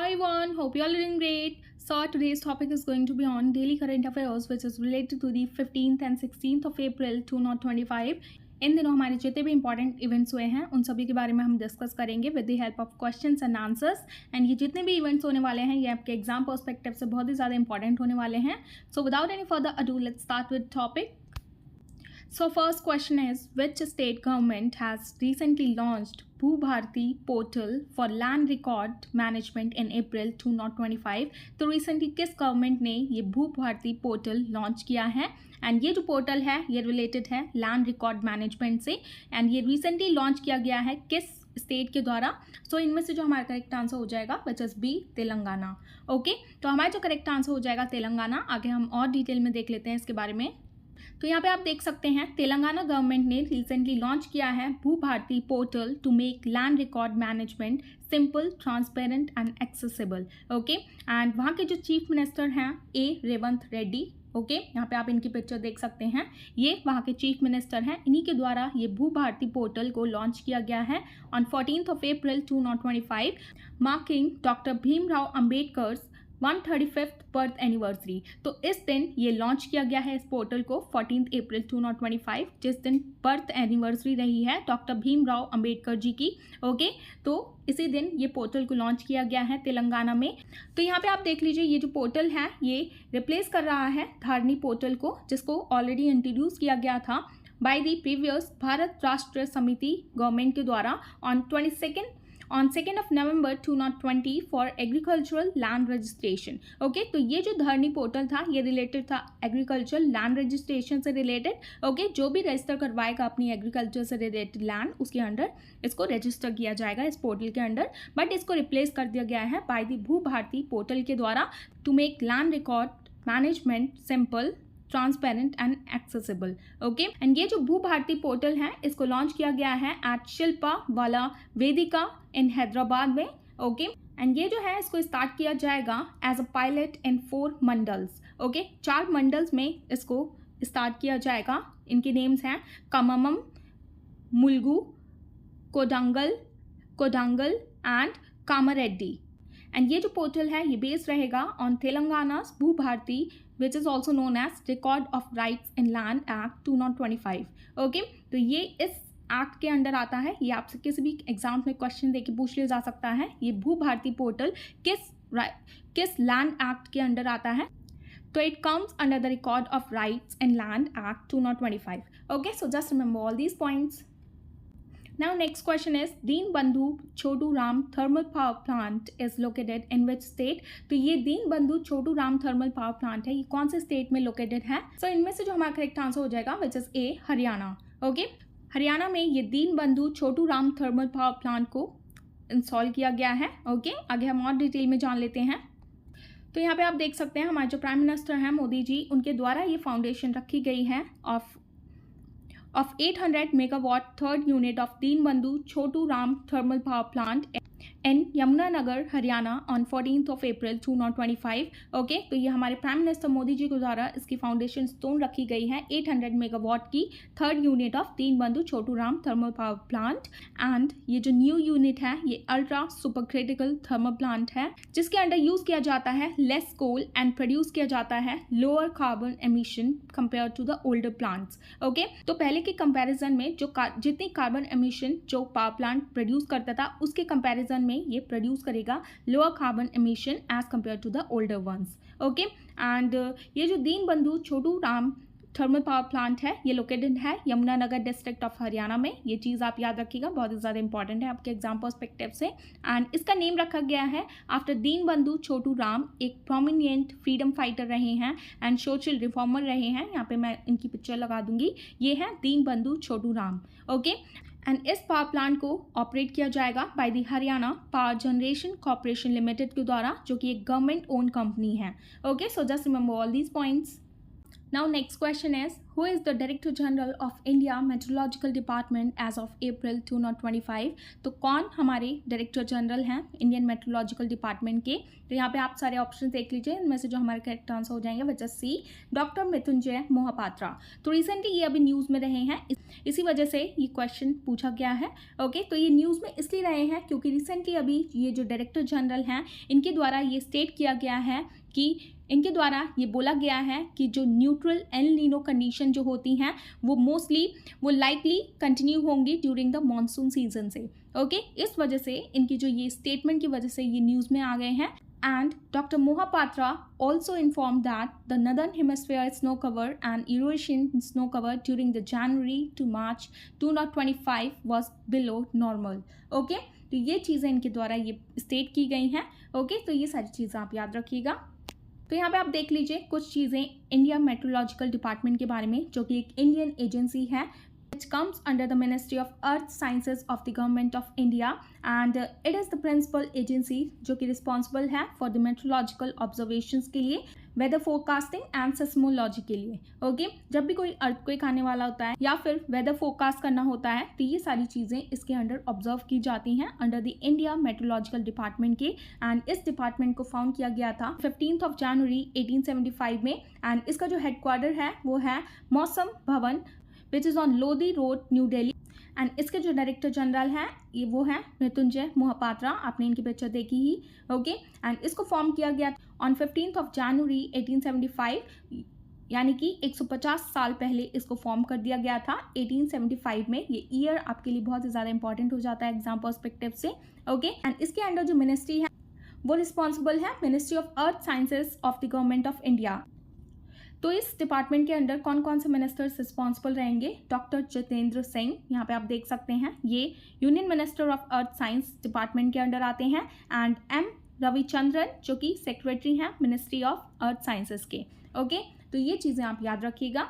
Hi everyone, hope you all are doing great. So today's topic is going to be on daily current affairs which is related to the 15th and 16th of April 2025. इन दिनों हमारे जितने भी important events हुए हैं उन सभी के बारे में हम डिस्कस करेंगे with the help of questions and answers. And ये जितने भी इवेंट्स होने वाले हैं ये आपके एग्जाम पर्सपेक्टिव से बहुत ही ज़्यादा इंपॉर्टेंट होने वाले हैं। So without any further ado let's start with topic. So first question is, which state government has recently launched Bhu-Bharti portal for land record management in April 2025? तो recently किस government ने ये Bhu-Bharti पोर्टल लॉन्च किया है and ये जो portal है ये रिलेटेड है लैंड रिकॉर्ड मैनेजमेंट से एंड ये रिसेंटली लॉन्च किया गया है किस स्टेट के द्वारा। सो इनमें से जो हमारा करेक्ट आंसर हो जाएगा which is B Telangana. Okay तो हमारा जो करेक्ट आंसर हो जाएगा तेलंगाना। आगे हम और डिटेल में देख लेते हैं इसके बारे में। तो यहाँ पे आप देख सकते हैं तेलंगाना गवर्नमेंट ने रिसेंटली लॉन्च किया है Bhu Bharati portal to make land record management simple, transparent and accessible. Okay and वहाँ के जो चीफ मिनिस्टर हैं रेवंत रेड्डी। ओके यहाँ पे आप इनकी पिक्चर देख सकते हैं, ये वहाँ के चीफ मिनिस्टर हैं। इन्हीं के द्वारा ये भू-भारती पोर्टल को लॉन्च किया गया है on 14th of April 2025 marking doctor Bhimrao Ambedkar's 135th birth anniversary. तो इस दिन ये लॉन्च किया गया है इस पोर्टल को 14 अप्रैल 2025 जिस दिन बर्थ एनिवर्सरी रही है डॉक्टर भीमराव अंबेडकर जी की। ओके तो इसी दिन ये पोर्टल को लॉन्च किया गया है तेलंगाना में। तो यहाँ पे आप देख लीजिए ये जो पोर्टल है ये रिप्लेस कर रहा है धारनी पोर्टल को जिसको ऑलरेडी इंट्रोड्यूस किया गया था बाय द प्रीवियस भारत राष्ट्र समिति गवर्नमेंट के द्वारा on 2nd of November 2020 for agricultural land registration। Okay तो ये जो धरनी पोर्टल था ये रिलेटेड था एग्रीकल्चर लैंड रजिस्ट्रेशन से रिलेटेड। ओके जो भी रजिस्टर करवाएगा अपनी एग्रीकल्चर से रिलेटेड लैंड उसके अंडर इसको रजिस्टर किया जाएगा इस पोर्टल के अंडर। बट इसको रिप्लेस कर दिया गया है बाय द भू-भारती पोर्टल के द्वारा to make land record management simple, transparent and accessible. Okay and ये जो भू-भारती पोर्टल है इसको लॉन्च किया गया है एट शिल्पा वाला वेदिका इन हैदराबाद में। ओके एंड ये जो है इसको स्टार्ट किया जाएगा as a pilot in 4 mandals. Okay 4 mandals में इसको स्टार्ट किया जाएगा। इनके नेम्स हैं कममम, मुलुगु, कोडांगल एंड कामारेड्डी। एंड ये जो पोर्टल है ये बेस्ड रहेगा on Telangana Bhu Bharati which is also known as record of rights in land act 2025। Okay तो ये इस एक्ट के अंडर आता है। ये आपसे किसी भी एग्जाम में क्वेश्चन देके पूछ लिया जा सकता है ये भू-भारती पोर्टल किस लैंड एक्ट के अंडर आता है। तो it comes under the record of rights in land act 2025। Okay so just remember all these points. Now next question is Deenbandhu Chotu Ram thermal power plant is located in which state? तो ये Deenbandhu Chhotu Ram thermal power plant है ये कौन से state में located है? सो इनमें से जो हमारा करेक्ट आंसर हो जाएगा which is a Haryana. Okay Haryana में ये Deenbandhu Chhotu Ram thermal power plant को इंस्टॉल किया गया है। ओके आगे हम और डिटेल में जान लेते हैं। तो यहाँ पे आप देख सकते हैं हमारे जो प्राइम मिनिस्टर हैं मोदी जी उनके द्वारा ये फाउंडेशन रखी गई है of 800 megawatt third unit of Deenbandhu Chotu Ram thermal power plant in Yamunanagar Haryana on 14th of April 2025। Okay तो ये हमारे प्राइम मिनिस्टर मोदी जी के द्वारा इसकी फाउंडेशन स्टोन रखी गई है 800 मेगावाट की third unit of Deenbandhu Chhotu Ram thermal power plant. And ये जो न्यू यूनिट है ये ultra super critical thermal plant है जिसके अंडर यूज किया जाता है लेस कोल एंड प्रोड्यूस किया जाता है lower carbon emission compare to the older plants. Okay तो पहले के कंपैरिजन में जो जितनी कार्बन एमिशन जो पावर प्लांट प्रोड्यूस करता था उसके कंपैरिजन में ये प्रोड्यूस करेगा lower carbon emission as compare to the older ones. Okay and ये जो Deenbandhu Chhotu Ram thermal power plant है ये लोकेटेड है यमुनानगर डिस्ट्रिक्ट ऑफ हरियाणा में। ये चीज़ आप याद रखिएगा बहुत ही ज़्यादा इंपॉर्टेंट है आपके एग्जाम पर्सपेक्टिव से। एंड इसका नेम रखा गया है आफ्टर दीनबंधु छोटू राम एक प्रोमिनेंट फ्रीडम फाइटर रहे हैं एंड सोशल रिफॉर्मर रहे हैं। यहाँ पे मैं इनकी पिक्चर लगा दूंगी, ये है दीनबंधु छोटू राम। ओके एंड इस पावर प्लांट को ऑपरेट किया जाएगा by the Haryana power generation corporation limited के द्वारा जो कि एक गवर्नमेंट ओन कंपनी है। Okay so just remember all these points. Now next question is Who is the Director General of India Meteorological Department as of April 2025? तो कौन हमारे director general हैं इंडियन मेट्रोलॉजिकल डिपार्टमेंट के? तो यहाँ पे आप सारे ऑप्शन देख लीजिए, इनमें से जो हमारे करेक्ट आंसर हो जाएंगे वजह सी डॉक्टर मृत्युंजय मोहपात्रा। तो रिसेंटली ये अभी न्यूज़ में रहे हैं, इसी वजह से ये क्वेश्चन पूछा गया है। ओके, तो ये न्यूज़ में इसलिए रहे हैं क्योंकि रिसेंटली अभी ये जो डायरेक्टर जनरल हैं इनके द्वारा ये स्टेट किया गया है कि इनके द्वारा ये बोला गया है कि जो न्यूट्रल एल नीनो कंडीशन जो होती हैं वो लाइकली कंटिन्यू होंगी ड्यूरिंग द मॉनसून सीजन से। ओके, इस वजह से इनकी जो ये स्टेटमेंट की वजह से ये न्यूज़ में आ गए हैं। And Dr. Mohapatra also informed that the northern hemisphere snow cover and Eurasian snow cover during the January to March 2025 was below normal. Okay, तो ये चीज़ें इनके द्वारा ये स्टेट की गई हैं। ओके, तो ये सारी चीज़ें आप याद रखिएगा। तो यहाँ पे आप देख लीजिए कुछ चीज़ें इंडिया मेट्रोलॉजिकल डिपार्टमेंट के बारे में, जो कि एक इंडियन एजेंसी है which comes under the Ministry of Earth Sciences of the Government of India, and it is the principal agency जो कि responsible है for the meteorological observations के लिए, weather forecasting and seismology के लिए। ओके, जब भी कोई earthquake आने वाला होता है या फिर weather forecast करना होता है तो ये सारी चीज़ें इसके अंडर ऑब्जर्व की जाती हैं under the India meteorological department के। एंड इस डिपार्टमेंट को फाउंड किया गया था 15 जनवरी 1875 में, एंड इसका जो हेडक्वार्टर है वो है मौसम भवन which is on Lodhi road, new Delhi. And इसके जो डायरेक्टर जनरल हैं ये वो हैं मृत्युंजय मोहपात्रा, आपने इनकी पिक्चर देखी ही। ओके, एंड इसको फॉर्म किया गया ऑन 15 जनवरी 1875, यानी कि 150 साल पहले इसको फॉर्म कर दिया गया था 1875 में। ये ईयर आपके लिए बहुत ही ज़्यादा इंपॉर्टेंट हो जाता है एग्जाम पर्सपेक्टिव से। ओके, एंड इसके अंडर जो मिनिस्ट्री है वो रिस्पॉन्सिबल है ministry of earth sciences of the government of India. तो इस डिपार्टमेंट के अंडर कौन कौन से मिनिस्टर्स रिस्पॉन्सिबल रहेंगे? डॉक्टर जितेंद्र सिंह, यहाँ पे आप देख सकते हैं, ये union minister of earth science department के अंडर आते हैं। एंड एम रविचंद्रन जो कि सेक्रेटरी हैं मिनिस्ट्री ऑफ अर्थ साइंसेस के। ओके, तो ये चीज़ें आप याद रखिएगा।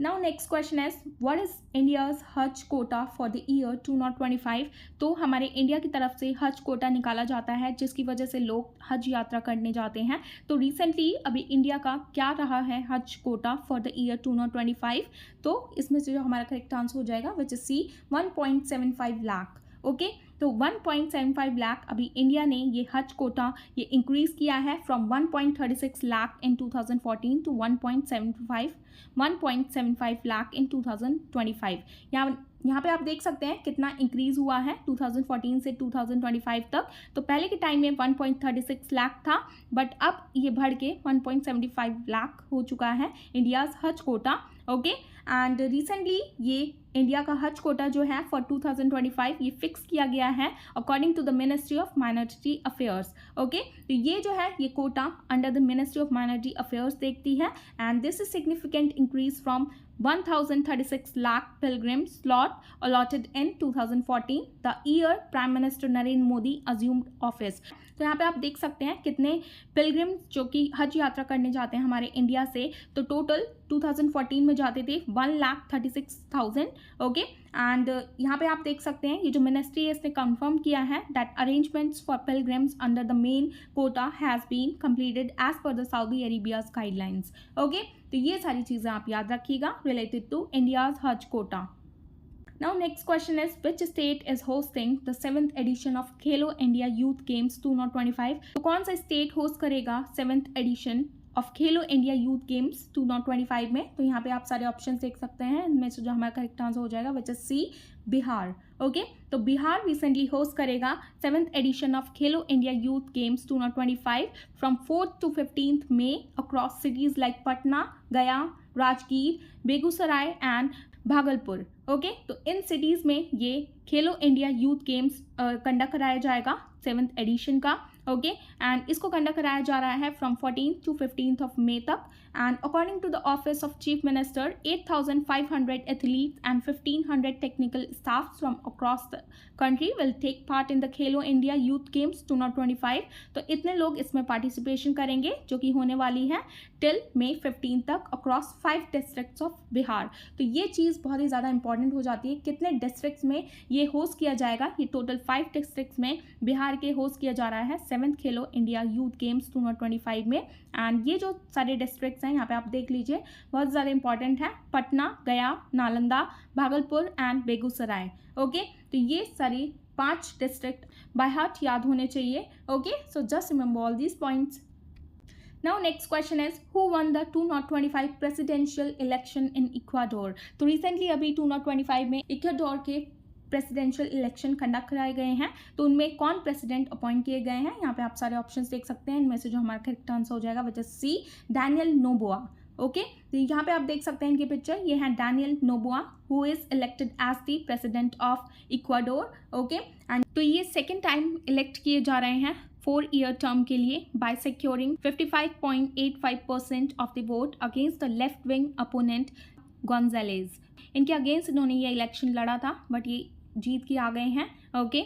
Now next question is what is India's हज कोटा फॉर द ईयर 2025? तो हमारे इंडिया की तरफ से हज कोटा निकाला जाता है जिसकी वजह से लोग हज यात्रा करने जाते हैं। तो रिसेंटली अभी इंडिया का क्या रहा है हज कोटा फॉर द ईयर 2025? तो इसमें से जो हमारा करेक्ट आंसर हो जाएगा which is C 1.75 lakh. Okay, तो 1.75 लाख अभी इंडिया ने ये हज कोटा ये इंक्रीज़ किया है from 1.36 lakh in 2014 to 1.75 lakh in 2025। यहाँ पे आप देख सकते हैं कितना इंक्रीज़ हुआ है 2014 से 2025 तक। तो पहले के टाइम में 1.36 लाख था, बट अब ये बढ़ के 1.75 लाख हो चुका है इंडियाज़ हज कोटा। ओके, एंड रिसेंटली ये इंडिया का हज कोटा जो है फॉर 2025 ये फिक्स किया गया है according to the ministry of minority affairs. Okay, तो ये जो है ये quota under the ministry of minority affairs देखती है, and this is significant increase from 1036 lakh pilgrim slot allotted in 2014, the year Prime Minister Narendra Modi assumed office। तो यहाँ पे आप देख सकते हैं कितने पिलग्रिम जो कि हज यात्रा करने जाते हैं हमारे इंडिया से। तो टोटल 2014 में जाते थे 1,36,000। ओके, एंड यहाँ पे आप देख सकते हैं ये जो मिनिस्ट्री है इसने कंफर्म किया है that arrangements for pilgrims under the main quota has been completed as per the Saudi Arabia's guidelines. Okay, तो ये सारी चीज़ें आप याद रखिएगा रिलेटेड टू इंडियाज हज Kota. Now next question is which state is hosting the 7th edition of Khelo India Youth Games 2025? तो कौन सा स्टेट होस्ट करेगा 7th edition of Khelo India youth games 2025 में? तो यहाँ पे आप सारे ऑप्शन देख सकते हैं, इनमें से जो हमारा करेक्ट आंसर हो जाएगा which is C Bihar. Okay, तो बिहार रिसेंटली होस्ट करेगा 7th edition of Khelo India youth games 2025 from 4th to 15th May across cities like Patna, Gaya, Rajgir, Begusarai and Bhagalpur. Okay, तो इन सिटीज़ में ये खेलो इंडिया यूथ गेम्स कंडक्ट कराया जाएगा 7th edition का। ओके, एंड इसको कंडक्ट कराया जा रहा है from 14th to 15th of May तक। And according to the office of chief minister 8,500 athletes and 1,500 technical staff from across the country will take part in the Khelo India youth games 2025। तो इतने लोग इसमें participation करेंगे जो कि होने वाली है टिल May 15 तक अक्रॉस 5 डिस्ट्रिक्ट्स ऑफ बिहार। तो ये चीज़ बहुत ही ज़्यादा इंपॉर्टेंट हो जाती है, कितने डिस्ट्रिक्ट्स में ये होस्ट किया जाएगा। ये टोटल 5 डिस्ट्रिक्ट्स में बिहार के होस्ट किया जा रहा है 7th खेलो इंडिया यूथ गेम्स 2025 में। एंड ये जो सारे डिस्ट्रिक्ट्स हैं यहाँ पे आप देख लीजिए, बहुत ज़्यादा इंपॉर्टेंट है, पटना, गया, नालंदा, भागलपुर एंड बेगूसराय। ओके, तो ये सारी 5 डिस्ट्रिक्ट बाय हार्ट याद होने चाहिए। Okay, so just remember all these points. Now next question is who won the 2025 presidential election in Ecuador? तो recently अभी 2025 में इक्वाडोर के प्रेसिडेंशियल इलेक्शन कंडक्ट कराए गए हैं, तो उनमें कौन प्रेसिडेंट अपॉइंट किए गए हैं, यहाँ पे आप सारे ऑप्शंस देख सकते हैं, इनमें से जो हमारा करेक्ट आंसर हो जाएगा which is C, Daniel Noboa. Okay, तो यहाँ पे आप देख सकते हैं इनकी पिक्चर, ये है Daniel Noboa who is elected as the president of Ecuador. Okay, and तो ये सेकेंड टाइम इलेक्ट किए जा रहे हैं 4-year टर्म के लिए by securing 55.85% of the vote against the left wing opponent Gonzalez. इनके अगेंस्ट इन्होंने ये इलेक्शन लड़ा था, बट ये जीत के आ गए हैं। Okay,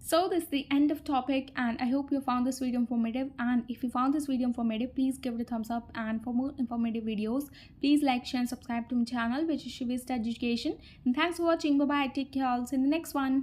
so this is the end of topic and I hope you found this video informative, and if you found this video informative please give it a thumbs up, and for more informative videos please like, share and subscribe to my channel which is Shivista Education, and thanks for watching. Bye bye, take care, I'll see you in the next one.